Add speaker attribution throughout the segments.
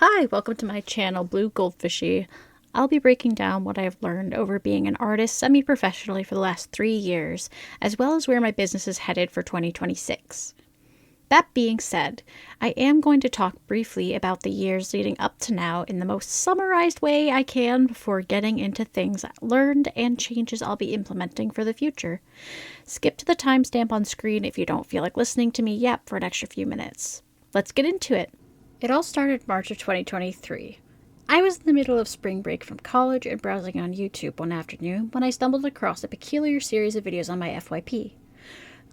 Speaker 1: Hi, welcome to my channel, Blue Goldfishy. I'll be breaking down what I've learned over being an artist semi-professionally for the last 3 years, as well as where my business is headed for 2026. That being said, I am going to talk briefly about the years leading up to now in the most summarized way I can before getting into things I learned and changes I'll be implementing for the future. Skip to the timestamp on screen if you don't feel like listening to me yet for an extra few minutes. Let's get into it. It all started March of 2023. I was in the middle of spring break from college and browsing on YouTube one afternoon when I stumbled across a peculiar series of videos on my FYP.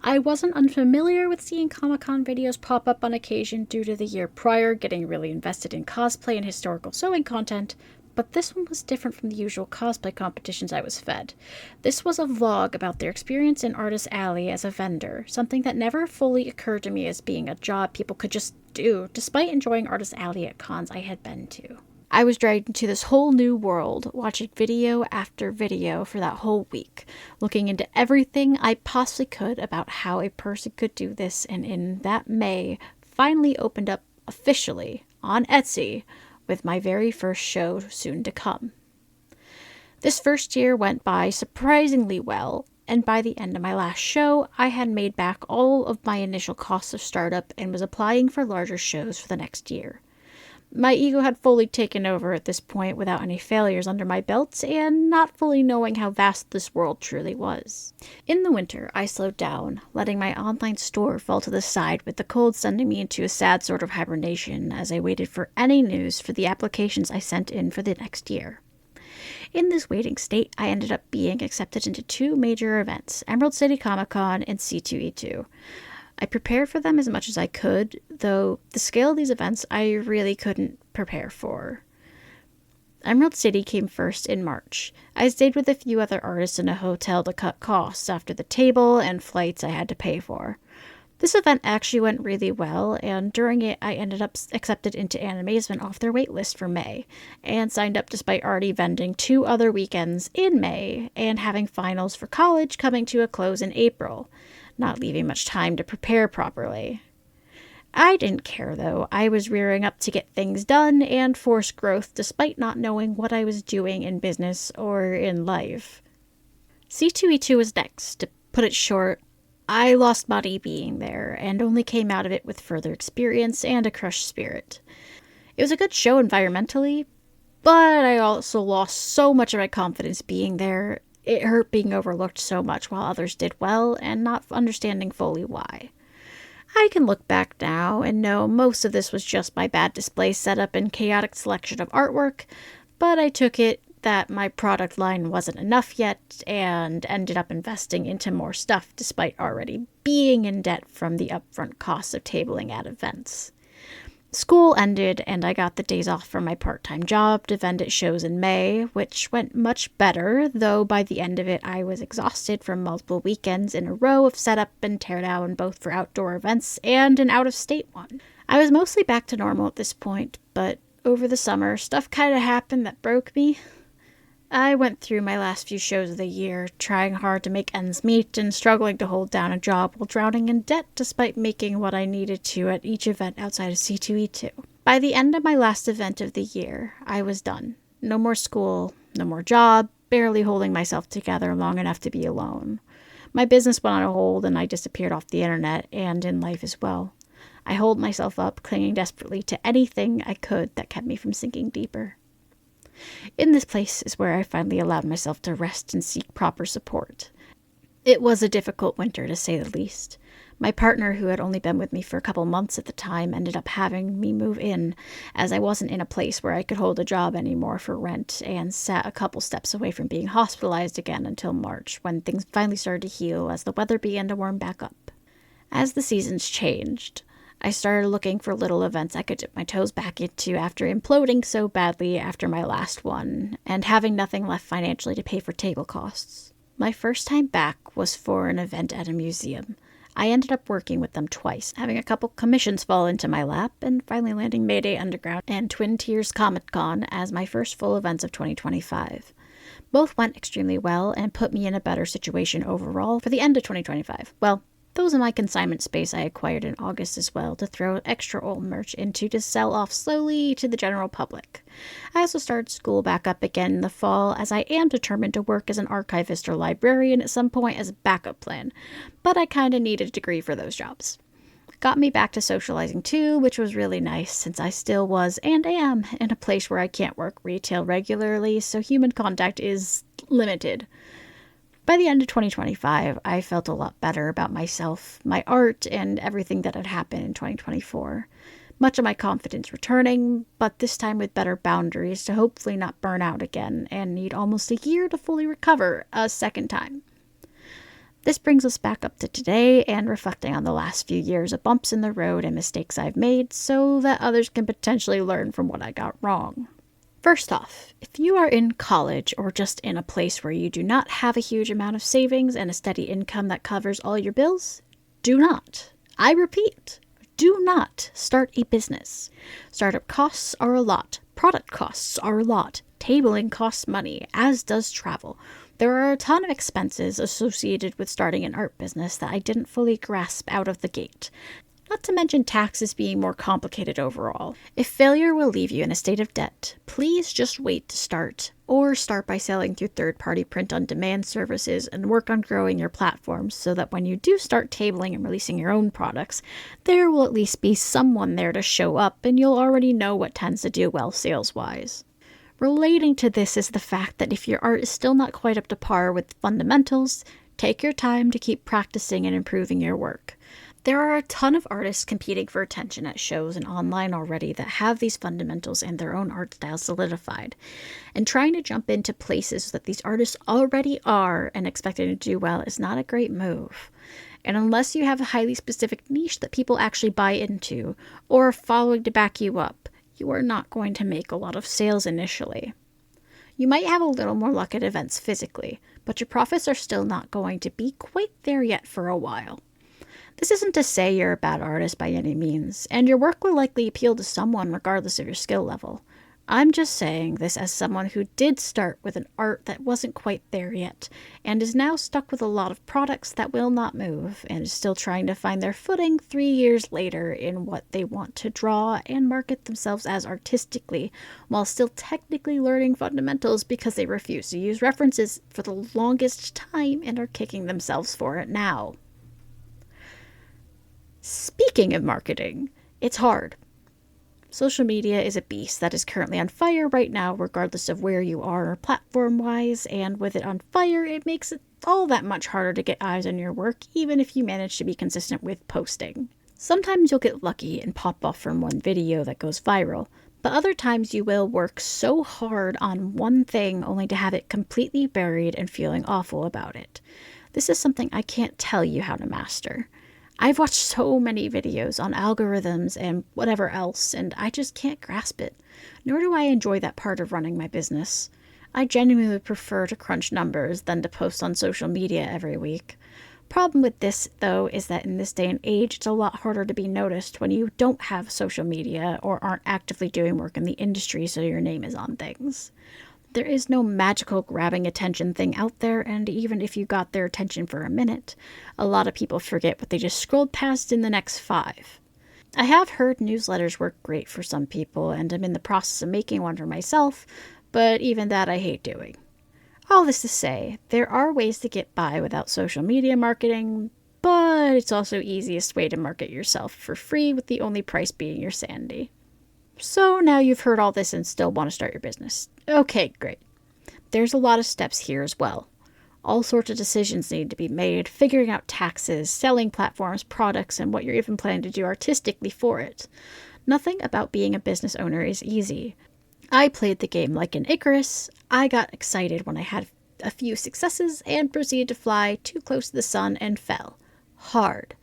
Speaker 1: I wasn't unfamiliar with seeing Comic-Con videos pop up on occasion due to the year prior getting really invested in cosplay and historical sewing content, but this one was different from the usual cosplay competitions I was fed. This was a vlog about their experience in Artist Alley as a vendor, something that never fully occurred to me as being a job people could just do, despite enjoying Artist Alley at cons I had been to. I was dragged into this whole new world, watching video after video for that whole week, looking into everything I possibly could about how a person could do this, and in that May, finally opened up officially on Etsy with my very first show soon to come. This first year went by surprisingly well, and by the end of my last show, I had made back all of my initial costs of startup and was applying for larger shows for the next year. My ego had fully taken over at this point without any failures under my belt and not fully knowing how vast this world truly was. In the winter, I slowed down, letting my online store fall to the side with the cold sending me into a sad sort of hibernation as I waited for any news for the applications I sent in for the next year. In this waiting state, I ended up being accepted into 2 major events, Emerald City Comic Con and C2E2. I prepared for them as much as I could, though the scale of these events I really couldn't prepare for. Emerald City came first in March. I stayed with a few other artists in a hotel to cut costs after the table and flights I had to pay for. This event actually went really well, and during it I ended up accepted into Animazement off their waitlist for May, and signed up despite already vending 2 other weekends in May, and having finals for college coming to a close in April, not leaving much time to prepare properly. I didn't care though. I was rearing up to get things done and force growth despite not knowing what I was doing in business or in life. C2E2 was next. To put it short, I lost money being there and only came out of it with further experience and a crushed spirit. It was a good show environmentally, but I also lost so much of my confidence being there. It hurt being overlooked so much while others did well and not understanding fully why. I can look back now and know most of this was just my bad display setup and chaotic selection of artwork, but I took it that my product line wasn't enough yet and ended up investing into more stuff despite already being in debt from the upfront costs of tabling at events. School ended and I got the days off from my part-time job to vend at shows in May, which went much better, though by the end of it I was exhausted from multiple weekends in a row of setup and teardown both for outdoor events and an out-of-state one. I was mostly back to normal at this point, but over the summer stuff kinda happened that broke me. I went through my last few shows of the year, trying hard to make ends meet and struggling to hold down a job while drowning in debt despite making what I needed to at each event outside of C2E2. By the end of my last event of the year, I was done. No more school, no more job, barely holding myself together long enough to be alone. My business went on a hold and I disappeared off the internet and in life as well. I holed myself up, clinging desperately to anything I could that kept me from sinking deeper. In this place is where I finally allowed myself to rest and seek proper support. It was a difficult winter, to say the least. My partner, who had only been with me for a couple months at the time, ended up having me move in, as I wasn't in a place where I could hold a job anymore for rent, and sat a couple steps away from being hospitalized again until March, when things finally started to heal as the weather began to warm back up. As the seasons changed, I started looking for little events I could dip my toes back into after imploding so badly after my last one, and having nothing left financially to pay for table costs. My first time back was for an event at a museum. I ended up working with them twice, having a couple commissions fall into my lap, and finally landing Mayday Underground and Twin Tiers Comic Con as my first full events of 2025. Both went extremely well and put me in a better situation overall for the end of 2025. Well, Those in my consignment space I acquired in August as well to throw extra old merch into to sell off slowly to the general public. I also started school back up again in the fall, as I am determined to work as an archivist or librarian at some point as a backup plan, but I kinda need a degree for those jobs. Got me back to socializing too, which was really nice since I still was and am in a place where I can't work retail regularly, so human contact is limited. By the end of 2025, I felt a lot better about myself, my art, and everything that had happened in 2024. Much of my confidence returning, but this time with better boundaries to hopefully not burn out again and need almost a year to fully recover a second time. This brings us back up to today and reflecting on the last few years of bumps in the road and mistakes I've made so that others can potentially learn from what I got wrong. First off, if you are in college or just in a place where you do not have a huge amount of savings and a steady income that covers all your bills, do not, I repeat, do not start a business. Startup costs are a lot. Product costs are a lot. Tabling costs money, as does travel. There are a ton of expenses associated with starting an art business that I didn't fully grasp out of the gate. Not to mention taxes being more complicated overall. If failure will leave you in a state of debt, please just wait to start, or start by selling through third-party print-on-demand services and work on growing your platforms so that when you do start tabling and releasing your own products, there will at least be someone there to show up and you'll already know what tends to do well sales-wise. Relating to this is the fact that if your art is still not quite up to par with fundamentals, take your time to keep practicing and improving your work. There are a ton of artists competing for attention at shows and online already that have these fundamentals and their own art style solidified, and trying to jump into places that these artists already are and expecting to do well is not a great move. And unless you have a highly specific niche that people actually buy into, or a following to back you up, you are not going to make a lot of sales initially. You might have a little more luck at events physically, but your profits are still not going to be quite there yet for a while. This isn't to say you're a bad artist by any means, and your work will likely appeal to someone regardless of your skill level. I'm just saying this as someone who did start with an art that wasn't quite there yet, and is now stuck with a lot of products that will not move, and is still trying to find their footing 3 years later in what they want to draw and market themselves as artistically, while still technically learning fundamentals because they refuse to use references for the longest time and are kicking themselves for it now. Speaking of marketing, it's hard. Social media is a beast that is currently on fire right now, regardless of where you are platform-wise, and with it on fire, it makes it all that much harder to get eyes on your work, even if you manage to be consistent with posting. Sometimes you'll get lucky and pop off from one video that goes viral, but other times you will work so hard on one thing only to have it completely buried and feeling awful about it. This is something I can't tell you how to master. I've watched so many videos on algorithms and whatever else, and I just can't grasp it. Nor do I enjoy that part of running my business. I genuinely prefer to crunch numbers than to post on social media every week. Problem with this, though, is that in this day and age, it's a lot harder to be noticed when you don't have social media or aren't actively doing work in the industry so your name is on things. There is no magical grabbing attention thing out there, and even if you got their attention for a minute, a lot of people forget what they just scrolled past in the next 5. I have heard newsletters work great for some people, and I'm in the process of making one for myself, but even that I hate doing. All this to say, there are ways to get by without social media marketing, but it's also the easiest way to market yourself for free, with the only price being your sanity. So now you've heard all this and still want to start your business. Okay, great. There's a lot of steps here as well. All sorts of decisions need to be made, figuring out taxes, selling platforms, products, and what you're even planning to do artistically for it. Nothing about being a business owner is easy. I played the game like an Icarus. I got excited when I had a few successes and proceeded to fly too close to the sun and fell. Hard.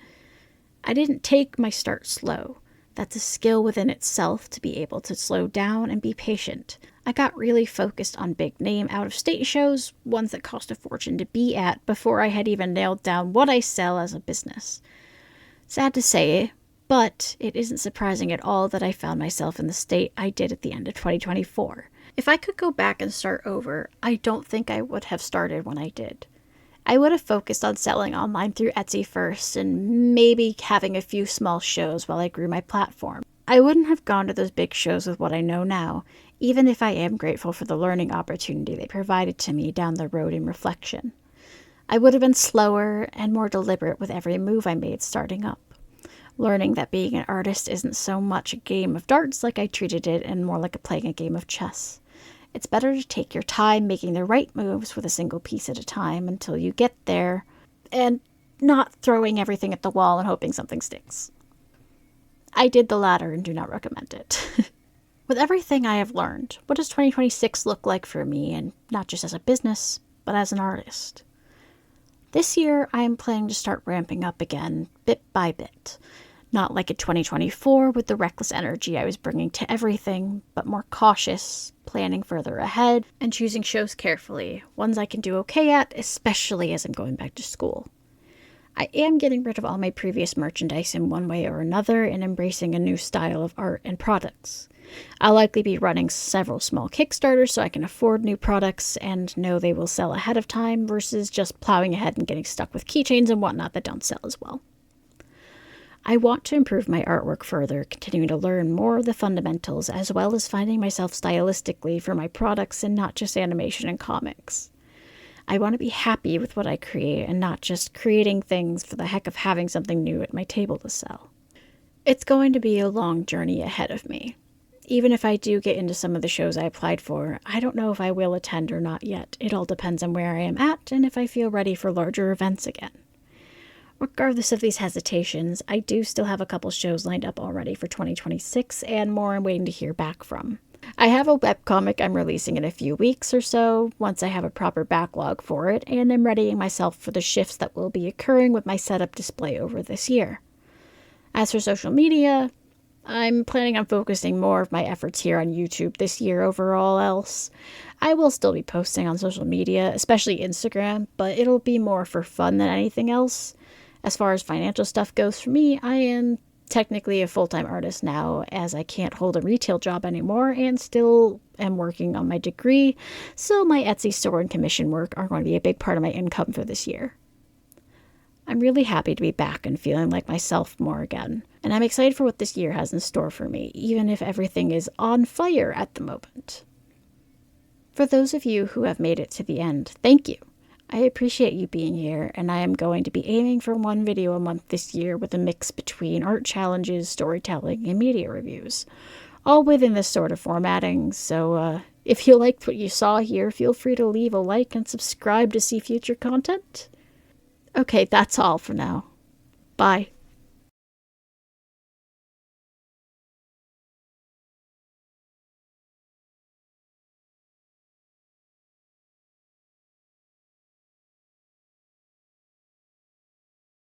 Speaker 1: I didn't take my start slow. That's a skill within itself to be able to slow down and be patient. I got really focused on big name out-of-state shows, ones that cost a fortune to be at, before I had even nailed down what I sell as a business. Sad to say, but it isn't surprising at all that I found myself in the state I did at the end of 2024. If I could go back and start over, I don't think I would have started when I did. I would have focused on selling online through Etsy first and maybe having a few small shows while I grew my platform. I wouldn't have gone to those big shows with what I know now, even if I am grateful for the learning opportunity they provided to me down the road in reflection. I would have been slower and more deliberate with every move I made starting up, learning that being an artist isn't so much a game of darts like I treated it and more like playing a game of chess. It's better to take your time making the right moves with a single piece at a time until you get there, and not throwing everything at the wall and hoping something sticks. I did the latter and do not recommend it. With everything I have learned, what does 2026 look like for me, and not just as a business, but as an artist? This year, I am planning to start ramping up again, bit by bit. Not like in 2024 with the reckless energy I was bringing to everything, but more cautious, planning further ahead, and choosing shows carefully, ones I can do okay at, especially as I'm going back to school. I am getting rid of all my previous merchandise in one way or another and embracing a new style of art and products. I'll likely be running several small Kickstarters so I can afford new products and know they will sell ahead of time versus just plowing ahead and getting stuck with keychains and whatnot that don't sell as well. I want to improve my artwork further, continuing to learn more of the fundamentals, as well as finding myself stylistically for my products and not just animation and comics. I want to be happy with what I create and not just creating things for the heck of having something new at my table to sell. It's going to be a long journey ahead of me. Even if I do get into some of the shows I applied for, I don't know if I will attend or not yet. It all depends on where I am at and if I feel ready for larger events again. Regardless of these hesitations, I do still have a couple shows lined up already for 2026 and more I'm waiting to hear back from. I have a webcomic I'm releasing in a few weeks or so, once I have a proper backlog for it, and I'm readying myself for the shifts that will be occurring with my setup display over this year. As for social media, I'm planning on focusing more of my efforts here on YouTube this year over all else. I will still be posting on social media, especially Instagram, but it'll be more for fun than anything else. As far as financial stuff goes for me, I am technically a full-time artist now as I can't hold a retail job anymore and still am working on my degree, so my Etsy store and commission work are going to be a big part of my income for this year. I'm really happy to be back and feeling like myself more again, and I'm excited for what this year has in store for me, even if everything is on fire at the moment. For those of you who have made it to the end, thank you. I appreciate you being here, and I am going to be aiming for one video a month this year with a mix between art challenges, storytelling, and media reviews, all within this sort of formatting, so if you liked what you saw here, feel free to leave a like and subscribe to see future content. Okay, that's all for now. Bye.